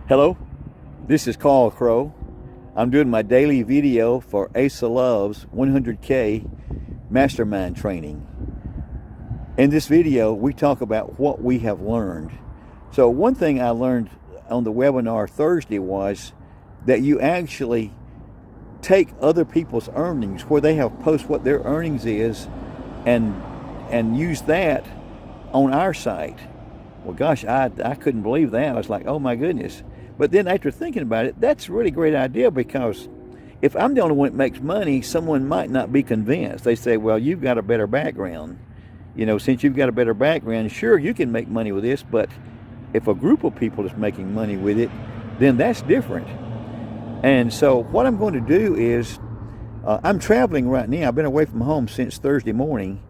Hello, this is Crowe. I'm doing my daily video for Aisa Love's 100K Mastermind training. In this video, we talk about what we have learned. So one thing I learned on the webinar Thursday was that you actually take other people's earnings where they have posted what their earnings is and use that on our site. Well, gosh, I couldn't believe that. I was like, oh my goodness. But then after thinking about it, that's a really great idea, because if I'm the only one that makes money, someone might not be convinced. They say, well, you've got a better background. You know, since you've got a better background, sure, you can make money with this, but if a group of people is making money with it, then that's different. And so what I'm going to do is, I'm traveling right now. I've been away from home since Thursday morning,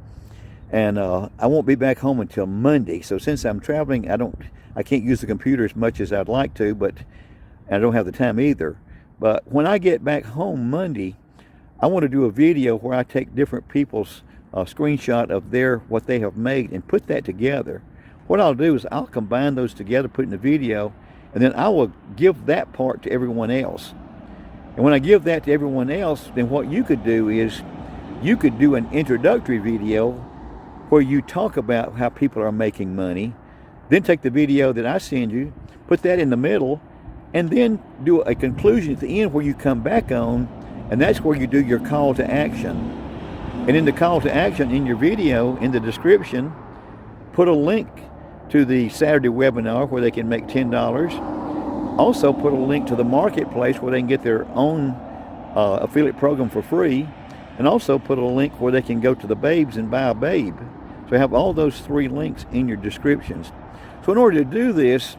and I won't be back home until Monday. So since I'm traveling, I can't use the computer as much as I'd like to, but I don't have the time either. But when I get back home Monday, I want to do a video where I take different people's screenshot of what they have made and put that together. What I'll do is I'll combine those together, put in the video, and then I will give that part to everyone else. And when I give that to everyone else, then what you could do is you could do an introductory video where you talk about how people are making money, then take the video that I send you, put that in the middle, and then do a conclusion at the end where you come back on, and that's where you do your call to action. And in the call to action in your video, in the description, put a link to the Saturday webinar where they can make $10. Also put a link to the marketplace where they can get their own affiliate program for free, and also put a link where they can go to the Babes and buy a Babe. So have all those three links in your descriptions. So in order to do this,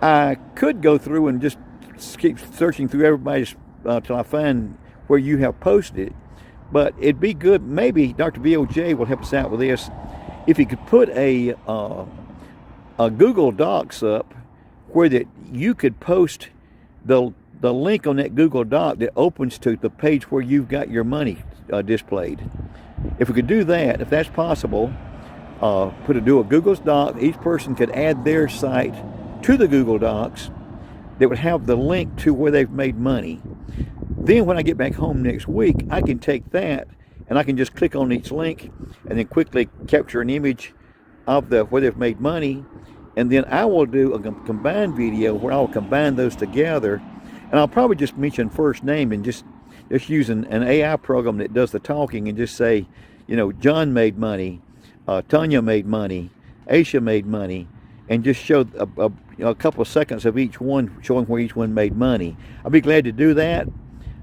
I could go through and just keep searching through everybody's till I find where you have posted it. But it'd be good, maybe Dr. BOJ will help us out with this, if you could put a Google Docs up where that you could post the link on that Google Doc that opens to the page where you've got your money displayed. If we could do that, if that's possible, do a Google Doc. Each person could add their site to the Google Docs that would have the link to where they've made money. Then when I get back home next week, I can take that and I can just click on each link and then quickly capture an image of where they've made money, and then I will do a combined video where I'll combine those together, and I'll probably just mention first name and just use an AI program that does the talking and just say, you know, John made money, Tanya made money, Aisha made money, and just show a couple of seconds of each one, showing where each one made money. I'll be glad to do that.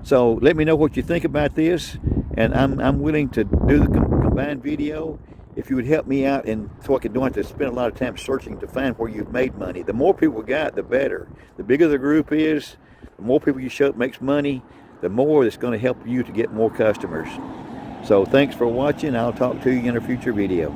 So let me know what you think about this, and I'm willing to do the combined video if you would help me out, and so I don't have to spend a lot of time searching to find where you've made money. The more people got, the better. The bigger the group is, the more people you show up makes money, the more it's going to help you to get more customers. So thanks for watching. I'll talk to you in a future video.